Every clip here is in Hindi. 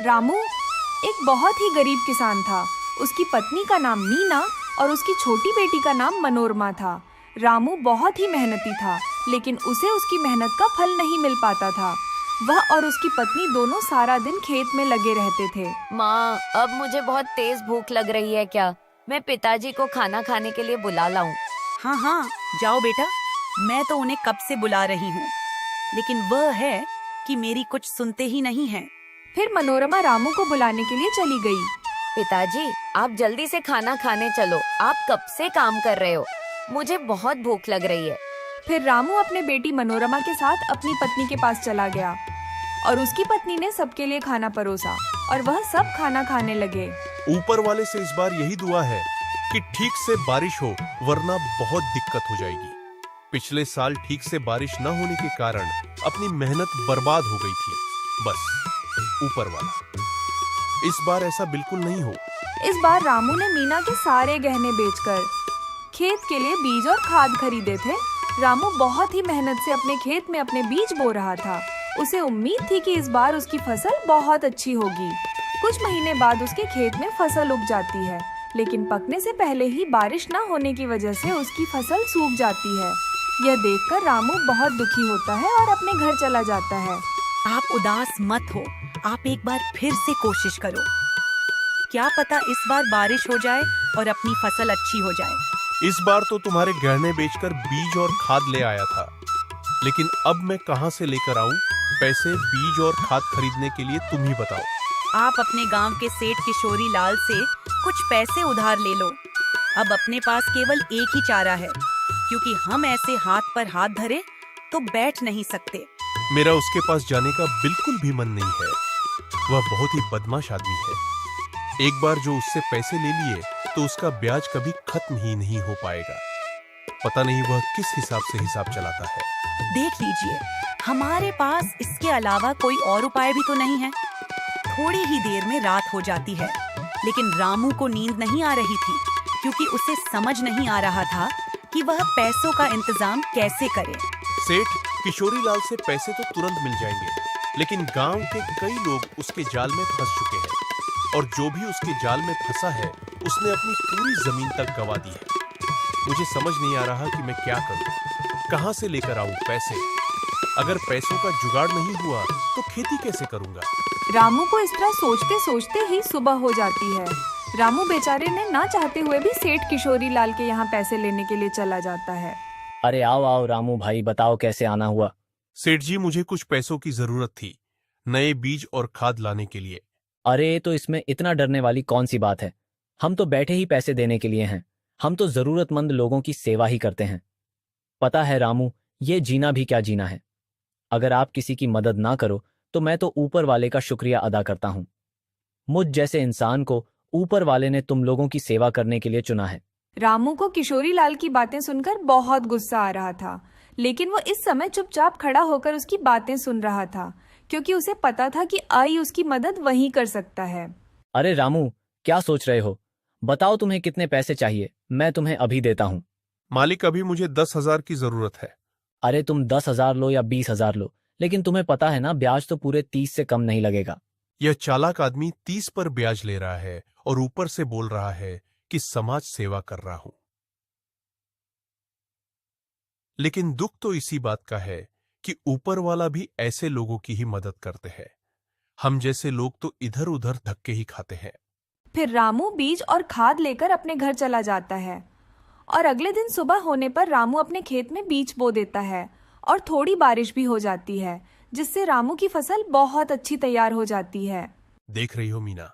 रामू एक बहुत ही गरीब किसान था। उसकी पत्नी का नाम मीना और उसकी छोटी बेटी का नाम मनोरमा था। रामू बहुत ही मेहनती था, लेकिन उसे उसकी मेहनत का फल नहीं मिल पाता था। वह और उसकी पत्नी दोनों सारा दिन खेत में लगे रहते थे। माँ, अब मुझे बहुत तेज भूख लग रही है। क्या मैं पिताजी को खाना खाने के लिए बुला लाऊं? हाँ हाँ, जाओ बेटा, मैं तो उन्हें कब से बुला रही हूँ, लेकिन वह है कि मेरी कुछ सुनते ही नहीं है। फिर मनोरमा रामू को बुलाने के लिए चली गई। पिताजी, आप जल्दी से खाना खाने चलो। आप कब से काम कर रहे हो? मुझे बहुत भूख लग रही है। फिर रामू अपने बेटी मनोरमा के साथ अपनी पत्नी के पास चला गया और उसकी पत्नी ने सबके लिए खाना परोसा और वह सब खाना खाने लगे। ऊपर वाले से इस बार यही दुआ है कि ठीक से बारिश हो, वरना बहुत दिक्कत हो जाएगी। पिछले साल ठीक से बारिश न होने के कारण अपनी मेहनत बर्बाद हो गई थी। बस ऊपर वाला, इस बार ऐसा बिल्कुल नहीं हो। इस बार रामू ने मीना के सारे गहने बेचकर खेत के लिए बीज और खाद खरीदे थे। रामू बहुत ही मेहनत से अपने खेत में अपने बीज बो रहा था। उसे उम्मीद थी कि इस बार उसकी फसल बहुत अच्छी होगी। कुछ महीने बाद उसके खेत में फसल उग जाती है, लेकिन पकने से पहले ही बारिश न होने की वजह से उसकी फसल सूख जाती है। यह देखकर रामू बहुत दुखी होता है और अपने घर चला जाता है। आप उदास मत हो, आप एक बार फिर से कोशिश करो। क्या पता इस बार बारिश हो जाए और अपनी फसल अच्छी हो जाए। इस बार तो तुम्हारे गहने बेचकर बीज और खाद ले आया था, लेकिन अब मैं कहां से लेकर आऊं पैसे बीज और खाद खरीदने के लिए? तुम ही बताओ। आप अपने गांव के सेठ किशोरी लाल से कुछ पैसे उधार ले लो। अब अपने पास केवल एक ही चारा है, क्योंकि हम ऐसे हाथ पर हाथ धरे तो बैठ नहीं सकते। मेरा उसके पास जाने का बिल्कुल भी मन नहीं है। वह बहुत ही बदमाश आदमी है। एक बार जो उससे पैसे ले लिए तो उसका ब्याज कभी खत्म ही नहीं हो पाएगा। पता नहीं वह किस हिसाब से हिसाब चलाता है। देख लीजिए, हमारे पास इसके अलावा कोई और उपाय भी तो नहीं है। थोड़ी ही देर में रात हो जाती है, लेकिन रामू को नींद नहीं आ रही थी, क्योंकि उसे समझ नहीं आ रहा था कि वह पैसों का इंतजाम कैसे करे। सेठ किशोरी लाल से पैसे तो तुरंत मिल जाएंगे, लेकिन गांव के कई लोग उसके जाल में फंस चुके हैं, और जो भी उसके जाल में फंसा है उसने अपनी पूरी जमीन तक गंवा दी है। मुझे समझ नहीं आ रहा कि मैं क्या करूं, कहां से लेकर आऊं पैसे। अगर पैसों का जुगाड़ नहीं हुआ तो खेती कैसे करूंगा? रामू को इस तरह सोचते सोचते ही सुबह हो जाती है। रामू बेचारे ने ना चाहते हुए भी सेठ किशोरी लाल के यहाँ पैसे लेने के लिए चला जाता है। अरे आओ आओ रामू भाई, बताओ कैसे आना हुआ? सेठ जी, मुझे कुछ पैसों की जरूरत थी, नए बीज और खाद लाने के लिए। अरे तो इसमें इतना डरने वाली कौन सी बात है? हम तो बैठे ही पैसे देने के लिए हैं। हम तो जरूरतमंद लोगों की सेवा ही करते हैं। पता है रामू, ये जीना भी क्या जीना है। अगर आप किसी की मदद ना करो तो मैं तो ऊपर वाले का शुक्रिया अदा करता हूँ। मुझ जैसे इंसान को ऊपर वाले ने तुम लोगों की सेवा करने के लिए चुना है। रामू को किशोरी लाल की बातें सुनकर बहुत गुस्सा आ रहा था, लेकिन वो इस समय चुपचाप खड़ा होकर उसकी बातें सुन रहा था, क्योंकि उसे पता था कि आई उसकी मदद वही कर सकता है। अरे रामू, क्या सोच रहे हो? बताओ तुम्हें कितने पैसे चाहिए, मैं तुम्हें अभी देता हूँ। मालिक, अभी मुझे 10,000 की जरूरत है। अरे तुम 10,000 लो या 20,000 लो, लेकिन तुम्हें पता है ना, ब्याज तो पूरे 30 से कम नहीं लगेगा। यह चालाक आदमी 30 पर ब्याज ले रहा है और ऊपर से बोल रहा है कि समाज सेवा कर रहा हूं। लेकिन दुख तो इसी बात का है कि ऊपर वाला भी ऐसे लोगों की ही मदद करते हैं। हम जैसे लोग तो इधर उधर धक्के ही खाते हैं। फिर रामू बीज और खाद लेकर अपने घर चला जाता है और अगले दिन सुबह होने पर रामू अपने खेत में बीज बो देता है और थोड़ी बारिश भी हो जाती है, जिससे रामू की फसल बहुत अच्छी तैयार हो जाती है। देख रही हो मीना,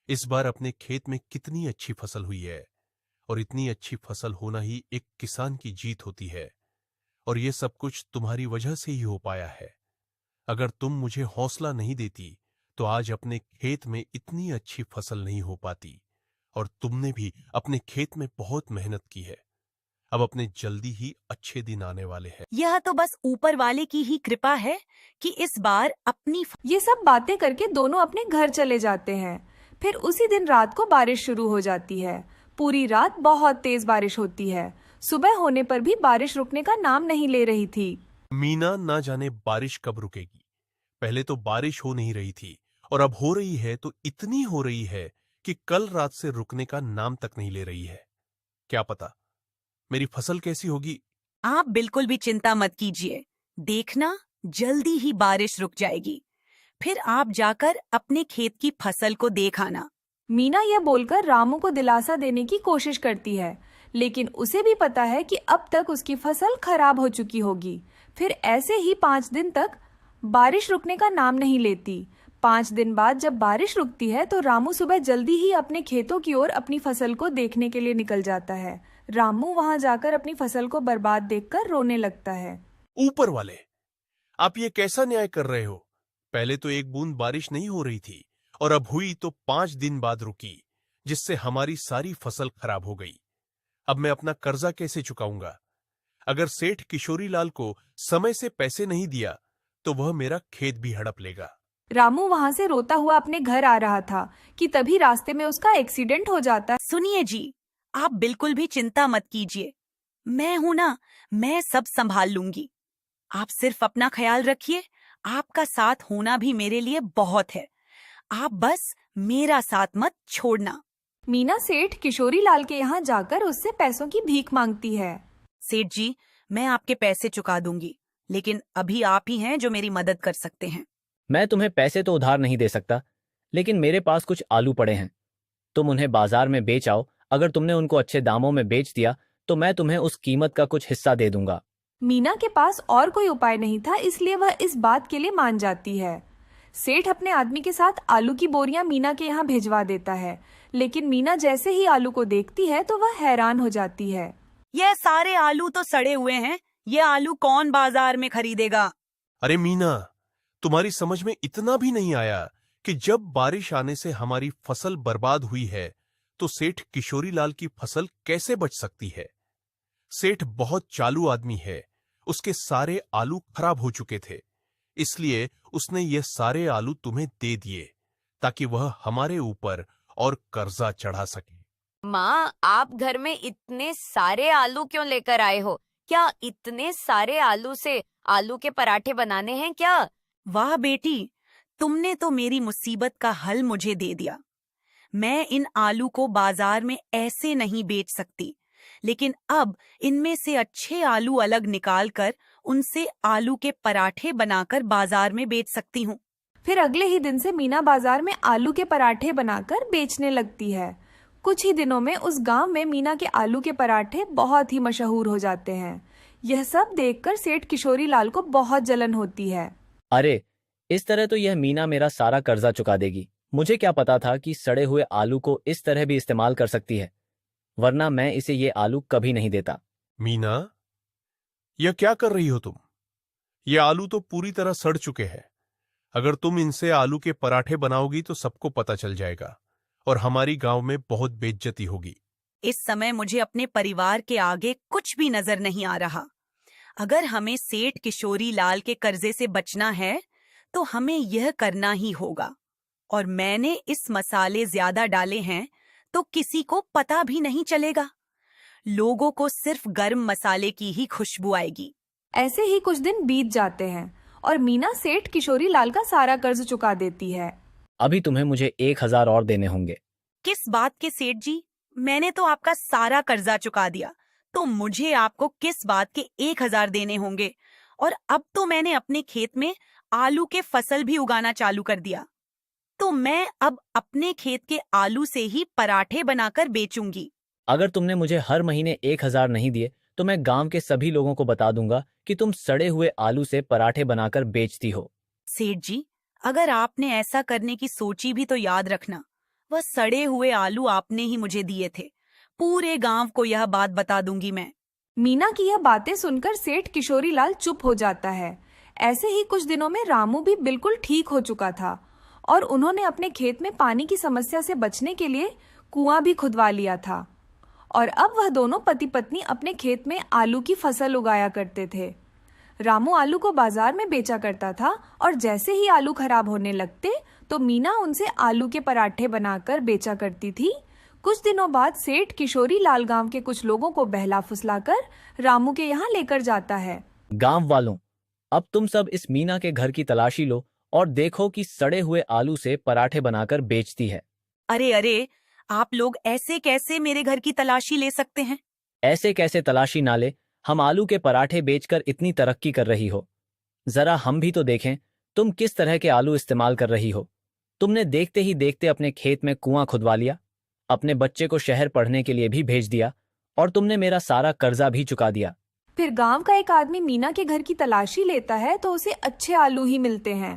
इस बार अपने खेत में कितनी अच्छी फसल हुई है, और इतनी अच्छी फसल होना ही एक किसान की जीत होती है, और ये सब कुछ तुम्हारी वजह से ही हो पाया है। अगर तुम मुझे हौसला नहीं देती तो आज अपने खेत में इतनी अच्छी फसल नहीं हो पाती, और तुमने भी अपने खेत में बहुत मेहनत की है। अब अपने जल्दी ही अच्छे दिन आने वाले हैं। यह तो बस ऊपर वाले की ही कृपा है कि इस बार अपनी ये सब बातें करके दोनों अपने घर चले जाते हैं। फिर उसी दिन रात को बारिश शुरू हो जाती है। पूरी रात बहुत तेज बारिश होती है। सुबह होने पर भी बारिश रुकने का नाम नहीं ले रही थी। मीना ना जाने बारिश कब रुकेगी। पहले तो बारिश हो नहीं रही थी और अब हो रही है तो इतनी हो रही है कि कल रात से रुकने का नाम तक नहीं ले रही है। क्या पता मेरी फसल कैसी होगी। आप बिल्कुल भी चिंता मत कीजिए, देखना जल्दी ही बारिश रुक जाएगी। फिर आप जाकर अपने खेत की फसल को देख आना। मीना यह बोलकर रामू को दिलासा देने की कोशिश करती है, लेकिन उसे भी पता है कि अब तक उसकी फसल खराब हो चुकी होगी। फिर ऐसे ही 5 दिन तक बारिश रुकने का नाम नहीं लेती। 5 दिन बाद जब बारिश रुकती है तो रामू सुबह जल्दी ही अपने खेतों की ओर अपनी फसल को देखने के लिए निकल जाता है। रामू वहां जाकर अपनी फसल को बर्बाद देखकर रोने लगता है। ऊपर वाले, आप ये कैसा न्याय कर रहे हो? पहले तो एक बूंद बारिश नहीं हो रही थी और अब हुई तो 5 दिन बाद रुकी, जिससे हमारी सारी फसल खराब हो गई। अब मैं अपना कर्जा कैसे चुकाऊंगा? अगर सेठ किशोरी लाल को समय से पैसे नहीं दिया तो वह मेरा खेत भी हड़प लेगा। रामू वहां से रोता हुआ अपने घर आ रहा था कि तभी रास्ते में उसका एक्सीडेंट हो जाता है। सुनिए जी, आप बिल्कुल भी चिंता मत कीजिए, मैं हूं ना, मैं सब संभाल लूंगी। आप सिर्फ अपना ख्याल रखिए, आपका साथ होना भी मेरे लिए बहुत है। आप बस मेरा साथ मत छोड़ना। मीना सेठ किशोरी लाल के यहाँ जाकर उससे पैसों की भीख मांगती है। सेठ जी, मैं आपके पैसे चुका दूंगी, लेकिन अभी आप ही हैं जो मेरी मदद कर सकते हैं। मैं तुम्हें पैसे तो उधार नहीं दे सकता, लेकिन मेरे पास कुछ आलू पड़े हैं। तुम उन्हें बाजार में बेच आओ। अगर तुमने उनको अच्छे दामों में बेच दिया तो मैं तुम्हें उस कीमत का कुछ हिस्सा दे दूंगा। मीना के पास और कोई उपाय नहीं था, इसलिए वह इस बात के लिए मान जाती है। सेठ अपने आदमी के साथ आलू की बोरियां मीना के यहाँ भिजवा देता है, लेकिन मीना जैसे ही आलू को देखती है तो वह हैरान हो जाती है। ये सारे आलू तो सड़े हुए हैं, ये आलू कौन बाजार में खरीदेगा? अरे मीना, तुम्हारी समझ में इतना भी नहीं आया कि जब बारिश आने से हमारी फसल बर्बाद हुई है तो सेठ किशोरी लाल की फसल कैसे बच सकती है? सेठ बहुत चालू आदमी है, उसके सारे आलू खराब हो चुके थे, इसलिए उसने ये सारे आलू तुम्हें दे दिए ताकि वह हमारे ऊपर और कर्जा चढ़ा सके। माँ, आप घर में इतने सारे आलू क्यों लेकर आए हो? क्या इतने सारे आलू से आलू के पराठे बनाने हैं क्या? वाह बेटी, तुमने तो मेरी मुसीबत का हल मुझे दे दिया। मैं इन आलू को बाजार में ऐसे नहीं बेच सकती, लेकिन अब इनमें से अच्छे आलू अलग निकालकर उनसे आलू के पराठे बनाकर बाजार में बेच सकती हूँ। फिर अगले ही दिन से मीना बाजार में आलू के पराठे बनाकर बेचने लगती है। कुछ ही दिनों में उस गांव में मीना के आलू के पराठे बहुत ही मशहूर हो जाते हैं। यह सब देखकर सेठ किशोरी लाल को बहुत जलन होती है। अरे, इस तरह तो यह मीना मेरा सारा कर्जा चुका देगी। मुझे क्या पता था कि सड़े हुए आलू को इस तरह भी इस्तेमाल कर सकती है, वरना मैं इसे ये आलू कभी नहीं देता। मीना, यह क्या कर रही हो तुम? ये आलू तो पूरी तरह सड़ चुके हैं। अगर तुम इनसे आलू के पराठे बनाओगी तो सबको पता चल जाएगा और हमारी गांव में बहुत बेइज्जती होगी। इस समय मुझे अपने परिवार के आगे कुछ भी नजर नहीं आ रहा। अगर हमें सेठ किशोरी लाल के कर्जे से बचना है तो हमें यह करना ही होगा। और मैंने इस मसाले ज्यादा डाले हैं तो किसी को पता भी नहीं चलेगा। लोगों को सिर्फ गर्म मसाले की ही खुशबू आएगी। ऐसे ही कुछ दिन बीत जाते हैं और मीना सेठ किशोरी लाल का सारा कर्ज चुका देती है। अभी तुम्हें मुझे 1000 और देने होंगे। किस बात के सेठ जी? मैंने तो आपका सारा कर्जा चुका दिया, तो मुझे आपको किस बात के 1000 देने होंगे? और अब तो मैंने अपने खेत में आलू के फसल भी उगाना चालू कर दिया, तो मैं अब अपने खेत के आलू से ही पराठे बनाकर बेचूंगी। अगर तुमने मुझे हर महीने 1000 नहीं दिए तो मैं गांव के सभी लोगों को बता दूंगा कि तुम सड़े हुए आलू से पराठे बनाकर बेचती हो। सेठ जी, अगर आपने ऐसा करने की सोची भी तो याद रखना, वह सड़े हुए आलू आपने ही मुझे दिए थे। पूरे गांव को यह बात बता दूंगी मैं। मीना की यह बातें सुनकर सेठ किशोरी लाल चुप हो जाता है। ऐसे ही कुछ दिनों में रामू भी बिल्कुल ठीक हो चुका था और उन्होंने अपने खेत में पानी की समस्या से बचने के लिए कुआं भी खुदवा लिया था। और अब वह दोनों पति पत्नी अपने खेत में आलू की फसल उगाया करते थे। रामू आलू को बाजार में बेचा करता था और जैसे ही आलू खराब होने लगते तो मीना उनसे आलू के पराठे बनाकर बेचा करती थी। कुछ दिनों बाद सेठ किशोरी लाल गांव के कुछ लोगों को बहला फुसलाकर रामू के यहाँ लेकर जाता है। गांव वालों, अब तुम सब इस मीना के घर की तलाशी लो और देखो कि सड़े हुए आलू से पराठे बनाकर बेचती है। अरे अरे, आप लोग ऐसे कैसे मेरे घर की तलाशी ले सकते हैं? ऐसे कैसे तलाशी ना ले, हम आलू के पराठे बेचकर इतनी तरक्की कर रही हो। जरा हम भी तो देखें तुम किस तरह के आलू इस्तेमाल कर रही हो। तुमने देखते ही देखते अपने खेत में कुआं खुदवा लिया, अपने बच्चे को शहर पढ़ने के लिए भी भेज दिया और तुमने मेरा सारा कर्जा भी चुका दिया। फिर गांव का एक आदमी मीना के घर की तलाशी लेता है तो उसे अच्छे आलू ही मिलते हैं।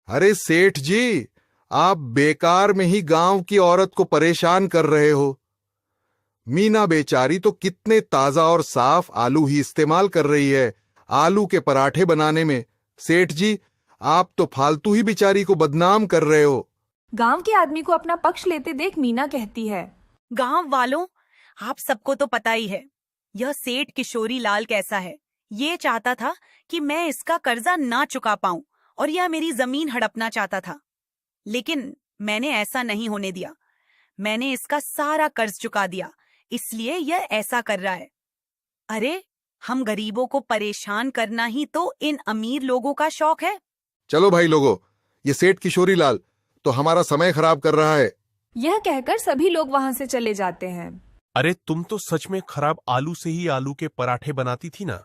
अरे सेठ जी, आप बेकार में ही गांव की औरत को परेशान कर रहे हो। मीना बेचारी तो कितने ताजा और साफ आलू ही इस्तेमाल कर रही है आलू के पराठे बनाने में। सेठ जी, आप तो फालतू ही बेचारी को बदनाम कर रहे हो। गांव के आदमी को अपना पक्ष लेते देख मीना कहती है, गांव वालों, आप सबको तो पता ही है यह सेठ किशोरी लाल कैसा है। ये चाहता था कि मैं इसका कर्जा ना चुका पाऊं और यह मेरी जमीन हड़पना चाहता था, लेकिन मैंने ऐसा नहीं होने दिया। मैंने इसका सारा कर्ज चुका दिया, इसलिए यह ऐसा कर रहा है। अरे, हम गरीबों को परेशान करना ही तो इन अमीर लोगों का शौक है। चलो भाई लोगों, ये सेठ किशोरी लाल तो हमारा समय खराब कर रहा है। यह कहकर सभी लोग वहां से चले जाते हैं। अरे तुम तो सच में खराब आलू से ही आलू के पराठे बनाती थी ना,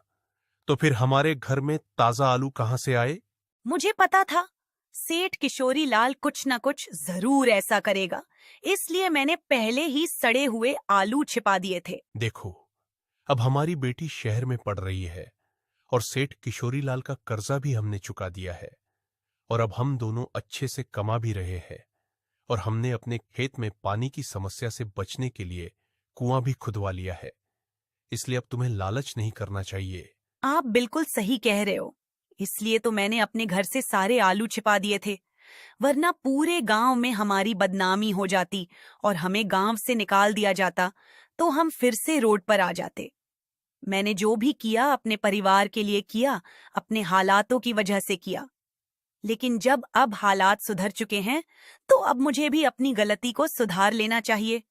तो फिर हमारे घर में ताजा आलू कहाँ से आए? मुझे पता था सेठ किशोरी लाल कुछ न कुछ जरूर ऐसा करेगा, इसलिए मैंने पहले ही सड़े हुए आलू छिपा दिए थे। देखो, अब हमारी बेटी शहर में पढ़ रही है और सेठ किशोरी लाल का कर्जा भी हमने चुका दिया है और अब हम दोनों अच्छे से कमा भी रहे हैं और हमने अपने खेत में पानी की समस्या से बचने के लिए कुआं भी खुदवा लिया है। इसलिए अब तुम्हें लालच नहीं करना चाहिए। आप बिल्कुल सही कह रहे हो, इसलिए तो मैंने अपने घर से सारे आलू छिपा दिए थे, वरना पूरे गांव में हमारी बदनामी हो जाती और हमें गांव से निकाल दिया जाता तो हम फिर से रोड पर आ जाते। मैंने जो भी किया अपने परिवार के लिए किया, अपने हालातों की वजह से किया, लेकिन जब अब हालात सुधर चुके हैं तो अब मुझे भी अपनी गलती को सुधार लेना चाहिए।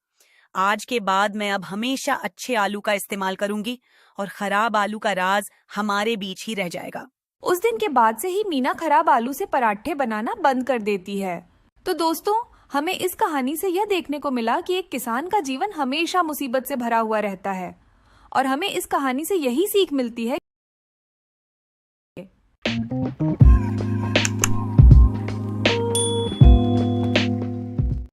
आज के बाद मैं अब हमेशा अच्छे आलू का इस्तेमाल करूंगी और खराब आलू का राज हमारे बीच ही रह जाएगा। उस दिन के बाद से ही मीना खराब आलू से पराठे बनाना बंद कर देती है। तो दोस्तों, हमें इस कहानी से यह देखने को मिला कि एक किसान का जीवन हमेशा मुसीबत से भरा हुआ रहता है और हमें इस कहानी से यही सीख मिलती है